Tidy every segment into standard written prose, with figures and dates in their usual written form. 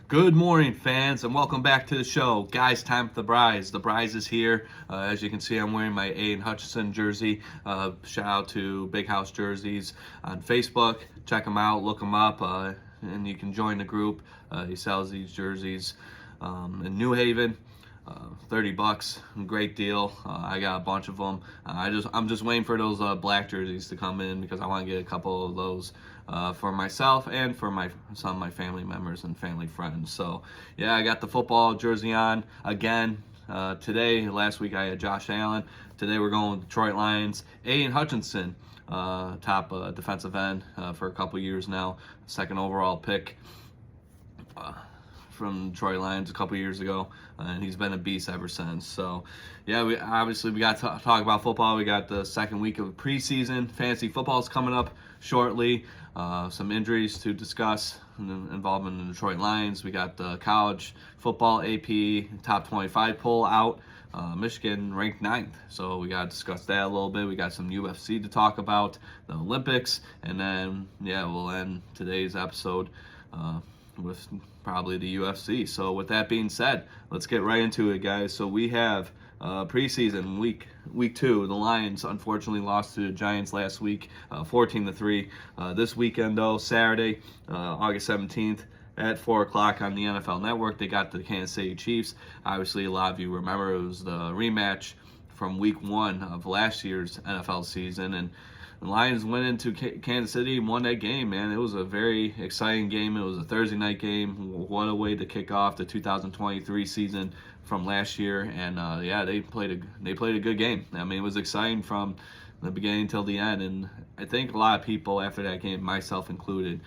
Good morning, fans, and welcome back to the show. Guys, time for the Brise. The Brise is here. As you can see, I'm wearing my Aiden Hutchinson jersey. Shout out to Big House Jerseys on Facebook. Check him out, look him up, and you can join the group. He sells these jerseys in New Haven. $30, great deal. I got a bunch of them. I'm just waiting for those black jerseys to come in because I want to get a couple of those for myself and for some of my family members and family friends. So yeah, I got the football jersey on again today. Last week I had Josh Allen. Today we're going with Detroit Lions. Aiden Hutchinson, top defensive end for a couple years now. Second overall pick. From Detroit Lions a couple years ago, and he's been a beast ever since. So, yeah, we got to talk about football. We got the second week of preseason. Fantasy football is coming up shortly. Some injuries to discuss, involvement in the Detroit Lions. We got the college football AP top 25 poll out. Michigan ranked 9th, so we got to discuss that a little bit. We got some UFC to talk about, the Olympics, and then, yeah, we'll end today's episode with probably the UFC. So with that being said, let's get right into it, guys. So we have preseason week 2. The Lions unfortunately lost to the Giants last week, 14-3. This weekend though, Saturday, August 17th at 4 o'clock on the NFL Network, they got the Kansas City Chiefs. Obviously, a lot of you remember it was the rematch from week 1 of last year's NFL season, and the Lions went into Kansas City and won that game, man. It was a very exciting game. It was a Thursday night game. What a way to kick off the 2023 season from last year. And yeah, they played a good game. I mean, it was exciting from the beginning till the end. And I think a lot of people after that game, myself included,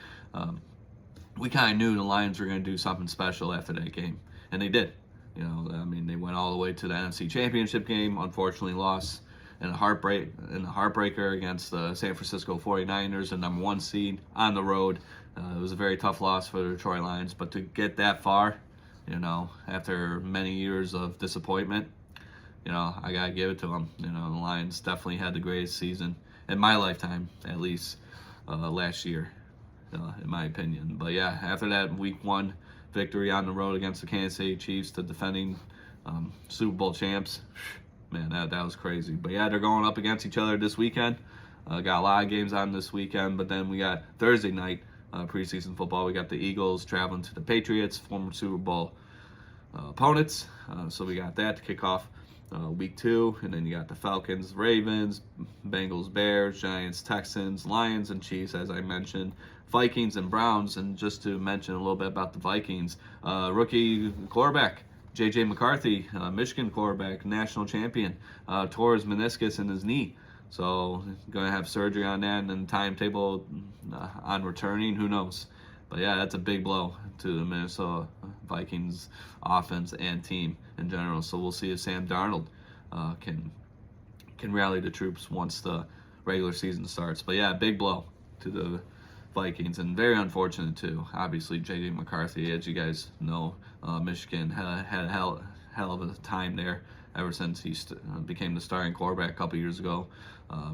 we kind of knew the Lions were going to do something special after that game, and they did. You know, I mean, they went all the way to the NFC Championship game. Unfortunately, lost in a heartbreaker against the San Francisco 49ers, the number 1 seed on the road. It was a very tough loss for the Detroit Lions, but to get that far, you know, after many years of disappointment, you know, I gotta give it to them. You know, the Lions definitely had the greatest season in my lifetime, at least last year, in my opinion. But yeah, after that week 1 victory on the road against the Kansas City Chiefs, the defending Super Bowl champs, man, that was crazy. But yeah, they're going up against each other this weekend. Got a lot of games on this weekend, but then we got Thursday night preseason football. We got the Eagles traveling to the Patriots, former Super Bowl opponents. So we got that to kick off week 2, and then you got the Falcons, Ravens, Bengals, Bears, Giants, Texans, Lions, and Chiefs, as I mentioned, Vikings and Browns. And just to mention a little bit about the Vikings, rookie quarterback J.J. McCarthy, Michigan quarterback, national champion, tore his meniscus in his knee. So going to have surgery on that, and then timetable on returning, who knows. But yeah, that's a big blow to the Minnesota Vikings offense and team in general. So we'll see if Sam Darnold can rally the troops once the regular season starts. But yeah, big blow to the Vikings, and very unfortunate too. Obviously, J.J. McCarthy, as you guys know, Michigan had a hell of a time there ever since he became the starting quarterback a couple years ago,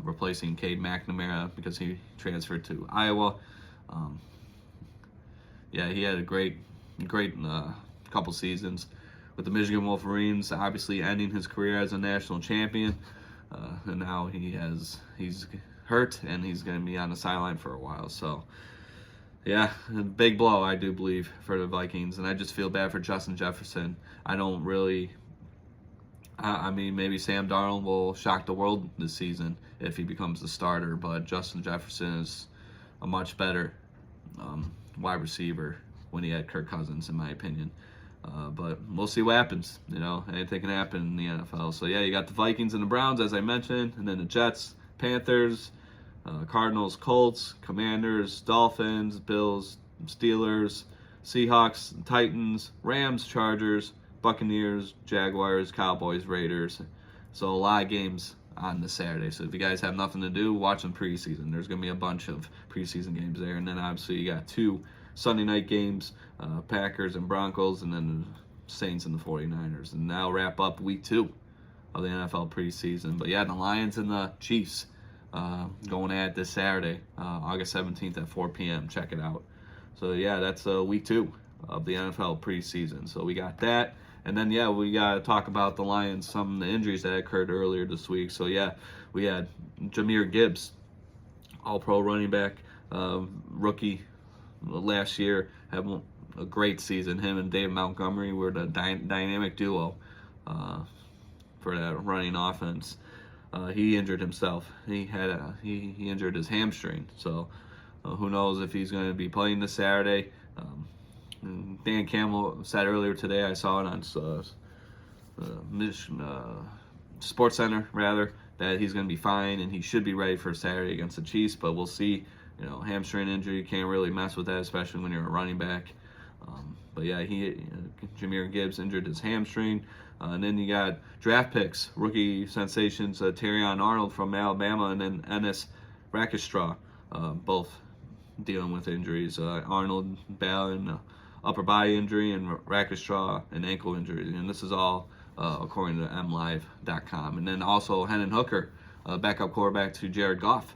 replacing Cade McNamara because he transferred to Iowa. Yeah, he had a great couple seasons with the Michigan Wolverines, obviously ending his career as a national champion, and now he's hurt and he's going to be on the sideline for a while. So yeah, a big blow, I do believe, for the Vikings, and I just feel bad for Justin Jefferson. I mean, maybe Sam Darnold will shock the world this season if he becomes the starter, but Justin Jefferson is a much better wide receiver when he had Kirk Cousins, in my opinion. But we'll see what happens. You know, anything can happen in the NFL. So yeah, you got the Vikings and the Browns, as I mentioned, and then the Jets, Panthers, Cardinals, Colts, Commanders, Dolphins, Bills, Steelers, Seahawks, Titans, Rams, Chargers, Buccaneers, Jaguars, Cowboys, Raiders. So a lot of games on the Saturday. So if you guys have nothing to do, watch some preseason. There's going to be a bunch of preseason games there. And then obviously you got 2 Sunday night games, Packers and Broncos, and then the Saints and the 49ers. And now wrap up week 2 of the NFL preseason. But yeah, the Lions and the Chiefs going at it this Saturday, August 17th at 4 p.m. Check it out. So yeah, that's week 2 of the NFL preseason. So we got that. And then, yeah, we got to talk about the Lions, some of the injuries that occurred earlier this week. So, yeah, we had Jahmyr Gibbs, all-pro running back, rookie last year, had a great season. Him and Dave Montgomery were the dynamic duo for that running offense. He injured himself. He injured his hamstring. So who knows if he's going to be playing this Saturday. Dan Campbell said earlier today, I saw it on Sports Center rather, that he's going to be fine and he should be ready for Saturday against the Chiefs. But we'll see. Hamstring injury, you can't really mess with that, especially when you're a running back. But yeah, Jahmyr Gibbs injured his hamstring. And then you got draft picks, rookie sensations, Terrion Arnold from Alabama, and then Ennis Rakestraw, both dealing with injuries. Arnold battling upper body injury and Rakestraw an ankle injury. And this is all according to MLive.com. And then also Hendon Hooker, backup quarterback to Jared Goff.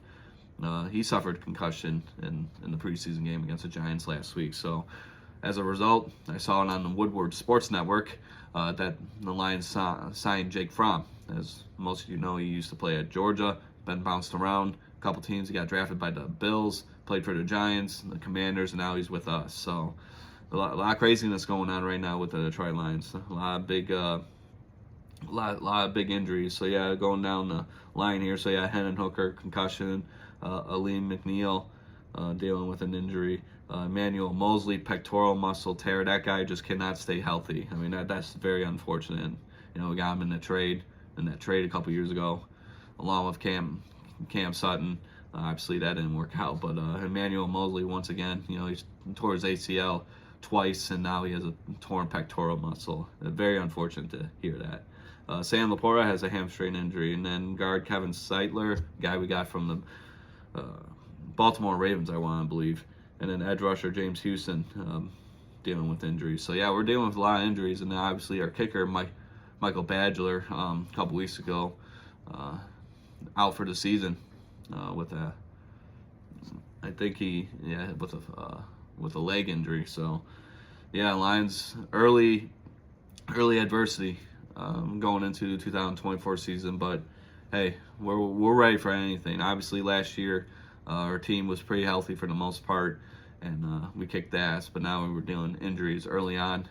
He suffered concussion in the preseason game against the Giants last week. So as a result, I saw it on the Woodward Sports Network that the Lions signed Jake Fromm. As most of you know, he used to play at Georgia, been bounced around a couple teams. He got drafted by the Bills, played for the Giants, the Commanders, and now he's with us. So a lot of craziness going on right now with the Detroit Lions. A lot of big injuries. So yeah, going down the line here. So yeah, Hendon Hooker, concussion. Aleem McNeil dealing with an injury. Emmanuel Mosley, pectoral muscle tear. That guy just cannot stay healthy. I mean, that's very unfortunate. We got him in that trade a couple years ago, along with Cam Sutton. Obviously, that didn't work out. But Emmanuel Mosley, once again, he tore his ACL twice, and now he has a torn pectoral muscle. Very unfortunate to hear that. Sam Laporta has a hamstring injury, and then guard Kevin Seitler, guy we got from the Baltimore Ravens, I want to believe, and then edge rusher James Houston dealing with injuries. So yeah, we're dealing with a lot of injuries, and then obviously our kicker Michael Badgler a couple weeks ago out for the season with I think with a leg injury. So yeah, Lions early adversity going into the 2024 season, but hey, we're ready for anything. Obviously, last year our team was pretty healthy for the most part, and we kicked ass. But now we were dealing injuries early on,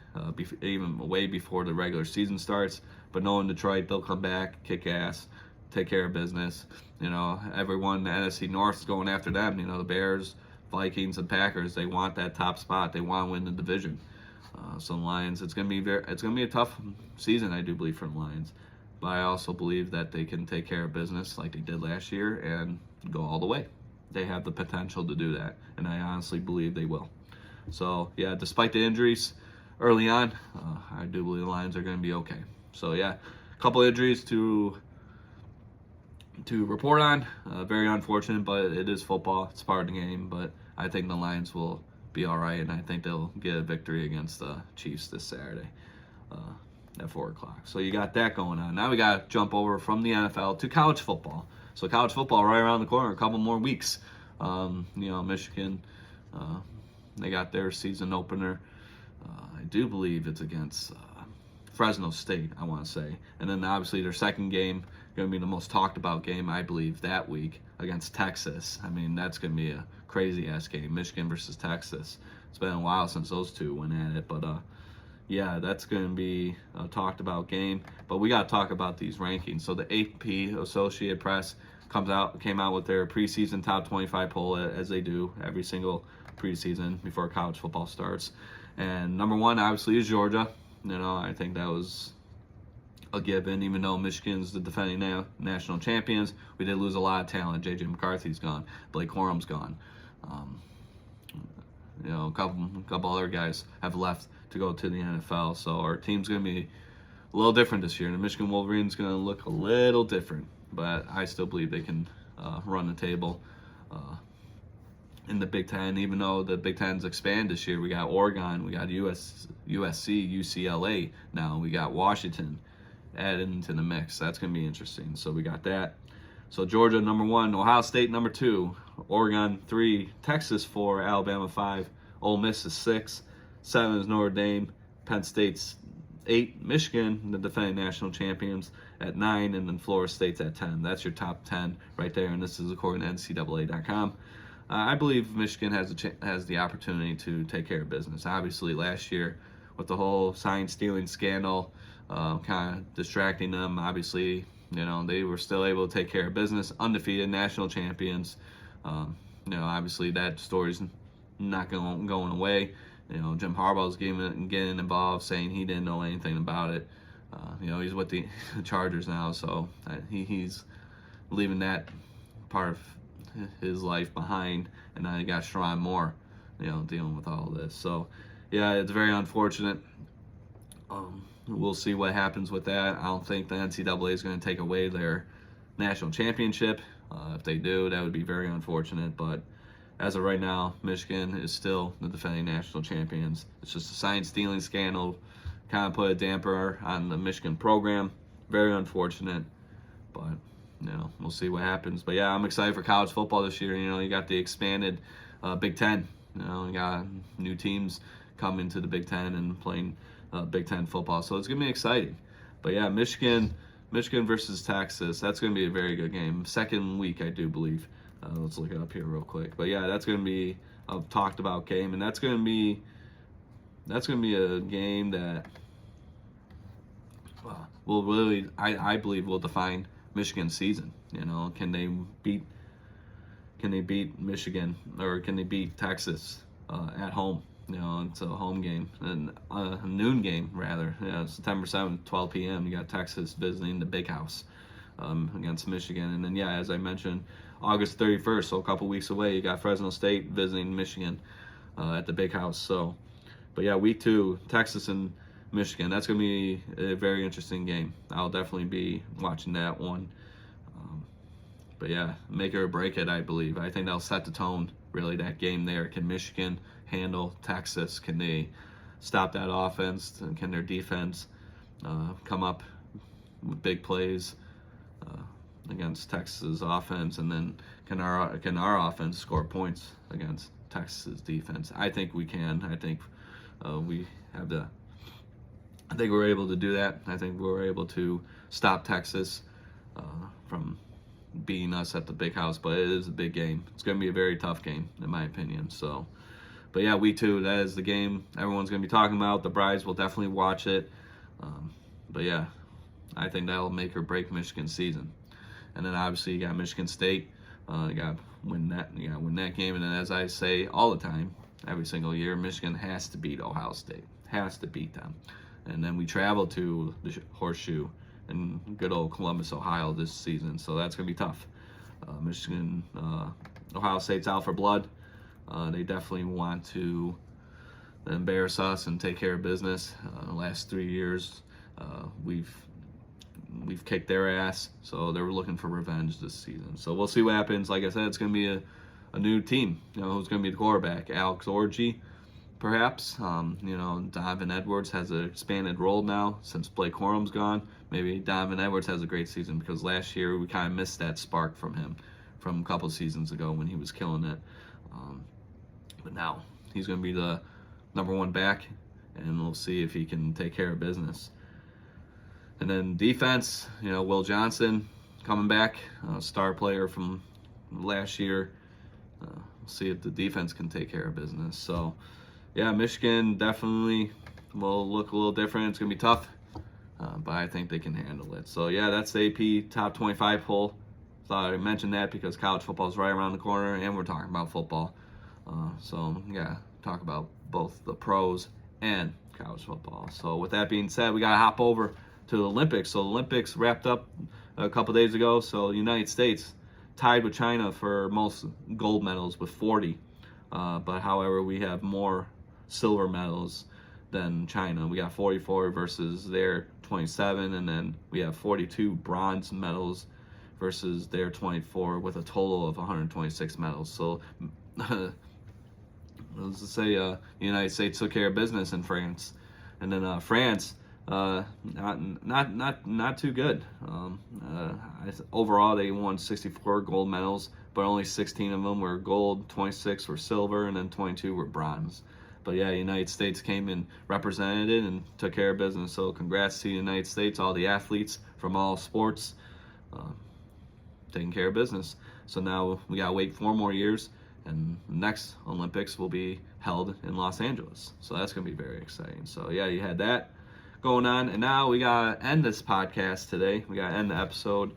even way before the regular season starts. But knowing Detroit, they'll come back, kick ass, take care of business. Everyone in the NFC North is going after them. The Bears, Vikings, and Packers. They want that top spot. They want to win the division. So the Lions, it's gonna be a tough season, I do believe, for the Lions. But I also believe that they can take care of business like they did last year and go all the way. They have the potential to do that, and I honestly believe they will. So yeah, despite the injuries early on, I do believe the Lions are going to be okay. So yeah, a couple injuries to report on. Very unfortunate, but it is football. It's part of the game. But I think the Lions will be all right, and I think they'll get a victory against the Chiefs this Saturday at 4 o'clock. So you got that going on. Now we got to jump over from the NFL to college football. So college football right around the corner, a couple more weeks. Michigan, they got their season opener. I do believe it's against Fresno State, I want to say. And then obviously their second game, going to be the most talked about game, I believe, that week against Texas. I mean, that's going to be a crazy-ass game, Michigan versus Texas. It's been a while since those two went at it, but yeah, that's going to be a talked about game. But we got to talk about these rankings. So the AP Associated Press came out with their preseason top 25 poll, as they do every single preseason before college football starts. And number one, obviously, is Georgia. I think that was a given, even though Michigan's the defending national champions. We did lose a lot of talent. J.J. McCarthy's gone. Blake Corum's gone. A couple other guys have left to go to the NFL. So our team's going to be a little different this year. The Michigan Wolverines going to look a little different, but I still believe they can run the table in the Big Ten. Even though the Big Ten's expand this year, we got Oregon, we got USC, UCLA now, we got Washington added into the mix. That's going to be interesting. So we got that. So Georgia number 1, Ohio State number 2, Oregon 3, Texas 4, Alabama 5, Ole Miss is 6, 7 is Notre Dame. Penn State's 8. Michigan, the defending national champions, at 9, and then Florida State's at 10. That's your top 10 right there, and this is according to NCAA.com. I believe Michigan has the opportunity to take care of business. Obviously, last year with the whole sign stealing scandal, kind of distracting them. Obviously, they were still able to take care of business, undefeated national champions. Obviously that story's not going away. Jim Harbaugh's getting involved, saying he didn't know anything about it. He's with the Chargers now, so he's leaving that part of his life behind, and now you got Sherrone Moore, dealing with all of this. So, yeah, it's very unfortunate. We'll see what happens with that. I don't think the NCAA is going to take away their national championship. If they do, that would be very unfortunate. But as of right now, Michigan is still the defending national champions. It's just a sign stealing scandal, kind of put a damper on the Michigan program. Very unfortunate, but we'll see what happens. But yeah, I'm excited for college football this year. You got the expanded Big Ten. You got new teams coming to the Big Ten and playing Big Ten football, so it's gonna be exciting. But yeah, Michigan versus Texas. That's gonna be a very good game. Second week, I do believe. Let's look it up here real quick. But yeah, that's gonna be a talked about game, and that's gonna be a game that will really, I believe, will define Michigan's season. Can they beat Michigan, or can they beat Texas at home? It's a home game, and a noon game rather. September 7th, 12 p.m. You got Texas visiting the Big House against Michigan, and then as I mentioned, August 31st, so a couple weeks away, you got Fresno State visiting Michigan at the Big House. So, but yeah, week 2, Texas and Michigan. That's going to be a very interesting game. I'll definitely be watching that one. But yeah, make it or break it, I believe. I think that'll set the tone, really, that game there. Can Michigan handle Texas? Can they stop that offense? Can their defense come up with big plays against Texas' offense? And then can our offense score points against Texas' defense? I think we can. I think we have the... I think we're able to do that. I think we're able to stop Texas from beating us at the Big House, but it is a big game. It's going to be a very tough game, in my opinion. So, but yeah, week 2, that is the game everyone's going to be talking about. The Brides will definitely watch it. But yeah, I think that'll make or break Michigan's season. And then obviously you got Michigan State. You got to win that. You got to win that game. And then, as I say all the time, every single year, Michigan has to beat Ohio State. Has to beat them. And then we travel to the Horseshoe in good old Columbus, Ohio this season. So that's going to be tough. Michigan, Ohio State's out for blood. They definitely want to embarrass us and take care of business. The last 3 years, we've kicked their ass. So they're looking for revenge this season. So we'll see what happens. Like I said, it's going to be a new team. Who's going to be the quarterback? Alex Orji, perhaps. Donovan Edwards has an expanded role now since Blake Corum's gone. Maybe Donovan Edwards has a great season, because last year we kind of missed that spark from him from a couple seasons ago when he was killing it. But now he's going to be the number 1 back, and we'll see if he can take care of business. And then defense, Will Johnson coming back, star player from last year. We'll see if the defense can take care of business. So, yeah, Michigan definitely will look a little different. It's going to be tough, but I think they can handle it. So, yeah, that's the AP Top 25 poll. Thought I mentioned that because college football is right around the corner, and we're talking about football. So, yeah, talk about both the pros and college football. So, with that being said, we got to hop over to the Olympics. So, the Olympics wrapped up a couple days ago. So, the United States tied with China for most gold medals with 40. But, however, we have more silver medals than China. We got 44 versus their 27, and then we have 42 bronze medals versus their 24, with a total of 126 medals. So let's just say the United States took care of business in France, and then France not too good. Overall, they won 64 gold medals, but only 16 of them were gold, 26 were silver, and then 22 were bronze. But yeah, the United States came and represented it and took care of business. So congrats to the United States, all the athletes from all sports, uh, taking care of business. So now we gotta wait 4 more years, and the next Olympics will be held in Los Angeles. So that's gonna be very exciting. So yeah, you had that going on, and now we gotta end this podcast today. We gotta end the episode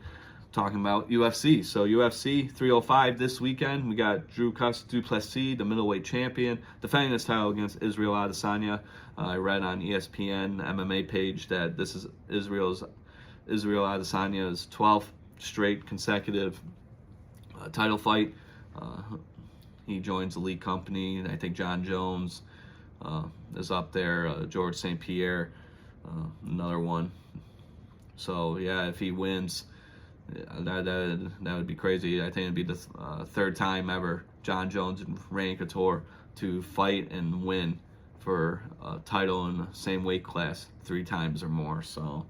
talking about UFC. So UFC 305 this weekend. We got Dricus du Plessis, the middleweight champion, defending his title against Israel Adesanya. I read on ESPN MMA page that this is Israel Adesanya's 12th straight consecutive title fight. He joins the Elite Company. I think John Jones is up there. George St. Pierre, another one. So yeah, if he wins, that would be crazy. I think it'd be the third time ever John Jones and Randy Couture to fight and win for a title in the same weight class 3 times or more. So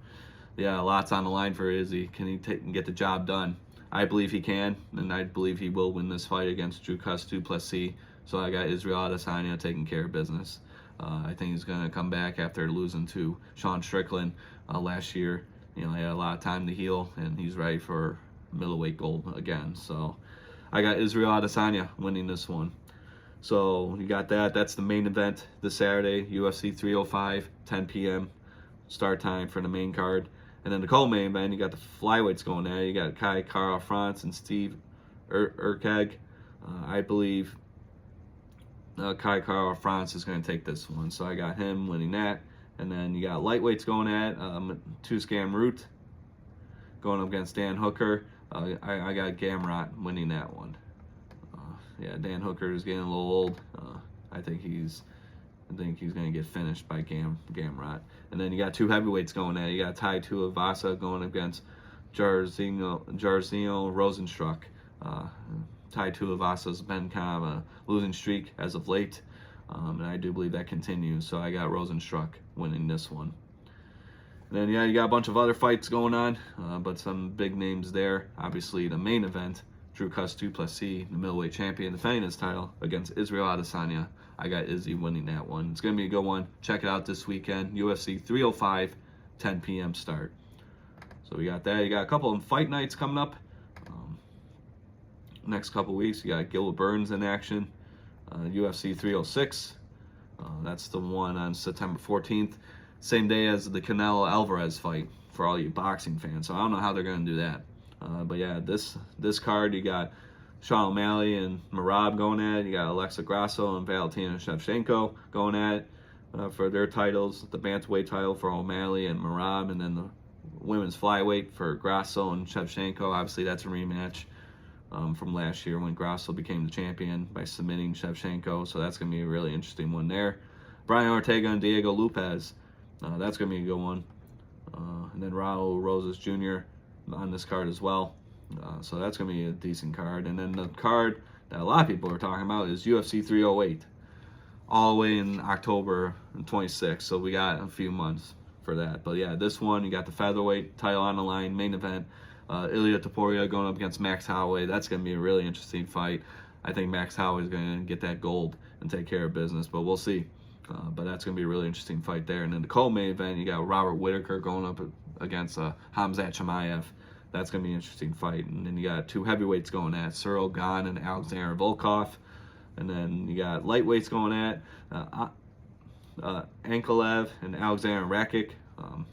yeah, lots on the line for Izzy. Can he get the job done? I believe he can, and I believe he will win this fight against Dricus du Plessis. So I got Israel Adesanya taking care of business. I think he's going to come back after losing to Sean Strickland last year. He had a lot of time to heal, and he's ready for middleweight gold again. So I got Israel Adesanya winning this one. So you got that. That's the main event this Saturday, UFC 305, 10 p.m. start time for the main card. And then the co-main event, you got the flyweights going at it. You got Kai Kara France and Steve Urkeg. I believe Kai Kara France is going to take this one. So I got him winning that. And then you got lightweights going at Mateusz Gamrot going up against Dan Hooker. I got Gamrot winning that one. Yeah, Dan Hooker is getting a little old. I think he's going to get finished by Gamrot. And then you got 2 heavyweights going at it. You got Tai Tuivasa going against Jairzinho Rozenstruik. Tai Tuivasa's been kind of a losing streak as of late. And I do believe that continues. So I got Rozenstruik winning this one. And then, yeah, you got a bunch of other fights going on, but some big names there. Obviously, the main event, Dricus du Plessis, the middleweight champion, defending his title against Israel Adesanya. I got Izzy winning that one. It's going to be a good one. Check it out this weekend. UFC 305, 10 p.m. start. So we got that. You got a couple of fight nights coming up. Next couple weeks, you got Gilbert Burns in action. UFC 306. That's the one on September 14th. Same day as the Canelo Alvarez fight for all you boxing fans. So I don't know how they're going to do that. But yeah, this card, you got Sean O'Malley and Merab going at it. You got Alexa Grasso and Valentina Shevchenko going at it for their titles. The bantamweight title for O'Malley and Merab, and then the women's flyweight for Grasso and Shevchenko. Obviously, that's a rematch from last year when Grasso became the champion by submitting Shevchenko. So that's going to be a really interesting one there. Brian Ortega and Diego Lopez. That's going to be a good one. And then Raul Rosas Jr. on this card as well. So that's going to be a decent card. And then the card that a lot of people are talking about is UFC 308. All the way in October 26th. So we got a few months for that. But yeah, this one, you got the featherweight title on the line, main event. Ilia Topuria going up against Max Holloway. That's going to be a really interesting fight. I think Max Holloway is going to get that gold and take care of business, but we'll see. But that's going to be a really interesting fight there. And then the co-main event, you got Robert Whittaker going up against Hamzat Chimaev. That's going to be an interesting fight. And then you got 2 heavyweights going at Cyril Gane and Alexander Volkov. And then you got lightweights going at Ankalev and Alexander Rakic.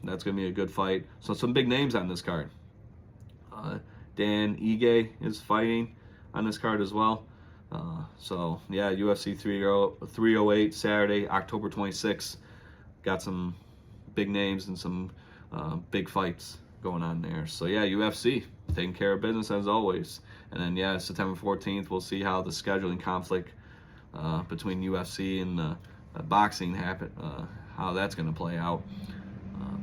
That's going to be a good fight. So some big names on this card. Dan Ige is fighting on this card as well. So yeah, UFC 308 Saturday, October 26th. Got some big names and some big fights going on there. So yeah, UFC taking care of business as always. And then yeah, September 14th, we'll see how the scheduling conflict between UFC and boxing how that's going to play out.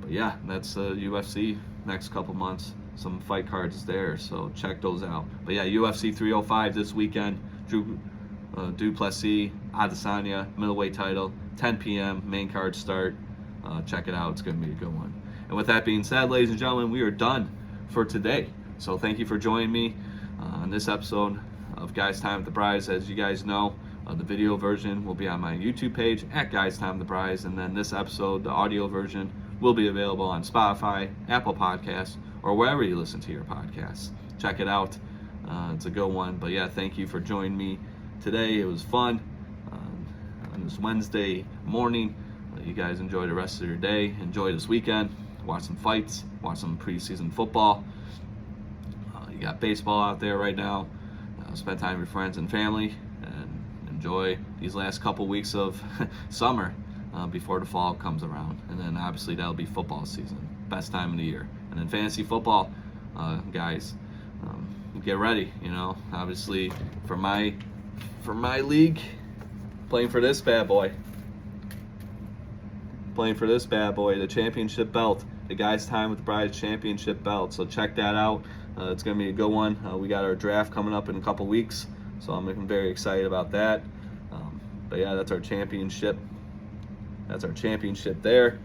But yeah, that's UFC next couple months. Some fight cards there, so check those out. But yeah, UFC 305 this weekend. Du Plessis, Adesanya, middleweight title, 10 p.m. main card start. Check it out. It's going to be a good one. And with that being said, ladies and gentlemen, we are done for today. So thank you for joining me on this episode of Guys Time at the Prize. As you guys know, The video version will be on my YouTube page at Guys Time the Prize, and then this episode, the audio version, will be available on Spotify, Apple Podcasts, or wherever you listen to your podcasts. Check it out. It's a good one. But yeah, thank you for joining me today. It was fun on this Wednesday morning. You guys enjoy the rest of your day. Enjoy this weekend. Watch some fights. Watch some preseason football. You got baseball out there right now. Spend time with your friends and family, and enjoy these last couple weeks of summer before the fall comes around. And then obviously that'll be football season, best time of the year. And then fantasy football, guys, get ready. Obviously for my league, playing for this bad boy, the championship belt, the Guys Time with the Prize championship belt. So check that out. It's going to be a good one. We got our draft coming up in a couple weeks, so I'm very excited about that. But yeah, that's our championship. That's our championship there.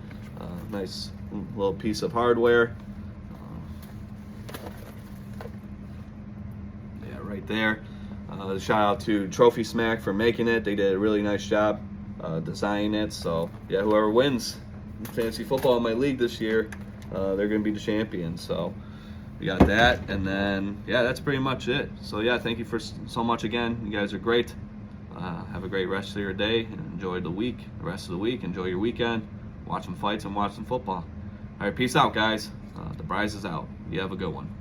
Nice little piece of hardware. Yeah, right there. Shout out to Trophy Smack for making it. They did a really nice job designing it. So yeah, whoever wins fantasy football in my league this year, they're going to be the champions. So we got that, and then yeah, that's pretty much it. So yeah, thank you for so much again. You guys are great. Have a great rest of your day, and enjoy the rest of the week. Enjoy your weekend. Watch some fights and watch some football. All right, peace out, guys. The Prize is out. You have a good one.